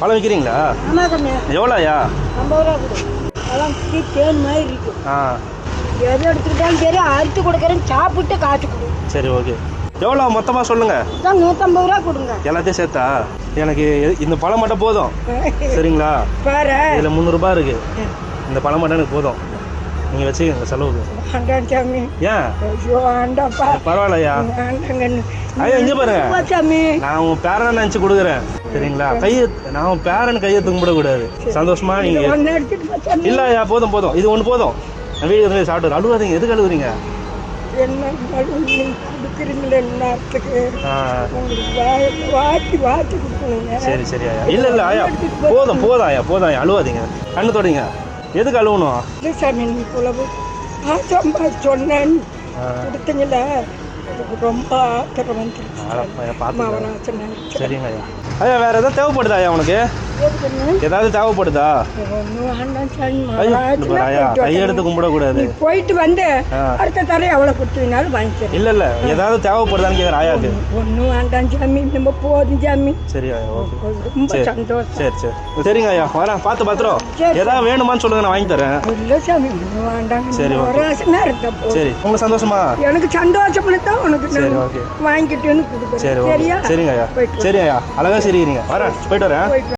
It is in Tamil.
பழம் விற்கிறீங்களா? ஆமாம் கண்ணு. எவ்வளோயா? 50 ரூபா கொடு. அதெல்லாம் தேன் மாதிரி இருக்கு. எது எடுத்துக்கிட்டாலும் சரி அறுத்து கொடுக்குறேன், சாப்பிட்டு காசு கொடு. சரி ஓகே. எவ்வளோ மொத்தமாக சொல்லுங்கள். இதான் 150 ரூபா கொடுங்க. எல்லாத்தையும் சேர்த்தா எனக்கு இந்த பழம் மட்டும் போதும். சரிங்களா? பாரு இதில் 300 ரூபா இருக்குது. இந்த பழம் மட்டும் எனக்கு போதும். நீங்கள் வச்சுக்கோங்க செலவுக்கு. வேண்டாம் சாமி. ஏன்? ஐயோ வேண்டாம்ப்பா. பரவாயில்லையா? வேண்டாங்க. ஐயா இங்கே பாருங்க, சாமி நான் உன் பேரனை நினச்சி கொடுக்குறேன். சரிங்களா? நான் உன் பேரன் கையை கும்பிடக்கூடாது. சந்தோஷமா நீங்கள் ஒன்று எடுத்துட்டு சாமி. இல்லை ஐயா, போதும் போதும், இது ஒன்று போதும். வீடு சாப்பிட்டு அழுவாதீங்க. எதுக்கு அழுகுறீங்க? என்ன கொடுக்குறீங்களே நேரத்துக்கு உங்களுக்கு வாட்டி கொடுக்கணுங்க. சரி சரி ஐயா. இல்லை இல்லை ஐயா, போதும் போதும் ஐயா, போதும் ஐயா, அழுவாதீங்க. கண்ணு தொடங்க. எதுக்கு அழுவணும்? இல்லை சாமி, நீ குழம்பு சொன்னேன் கொடுத்தீங்கள, அதுக்கு ரொம்ப ஆத்திரம் வந்துருச்சு. சரிங்க ஐயா. ஐயா வேற ஏதாவது தேவைப்படுதா ஐயா உனக்கு? ஏதாவது தேவைப்படுதா? ஐயா கையெடுத்து கும்பிடக்கூடாது. போயிட்டு வந்து அடுத்த தர எவ்வளோ கொடுத்தீங்கனாலும் வாங்கிக்கிறேன். இல்லை இல்லை, ஏதாவது தேவைப்படுதான்னு கேட்குறேன் ஆயாக்கு. ஒன்றும் வேண்டாம் சாமி, நம்ம போதும் சாமி. சரி ஐயா, ஓகே. ரொம்ப சந்தோஷம். சரி சரி சரிங்க ஐயா, வரேன். பார்த்து பத்திரம். ஏதாவது வேணுமான்னு சொல்லுங்க, நான் வாங்கி தரேன். இல்லை சாமி, ஒன்றும் வேண்டாங்க. சரி ஒரு ஆசைனா இருந்தா போதும். சரி, உங்களுக்கு சந்தோஷமா? எனக்கு சந்தோஷம்னு தான் உனக்கு வாங்கிக்கிட்டேன்னு கொடுக்குறேன். சரி சரியா? சரிங்க ஐயா. சரி ஐயா, அழகா சரிங்க. வரேன், போயிட்டு வரேன்.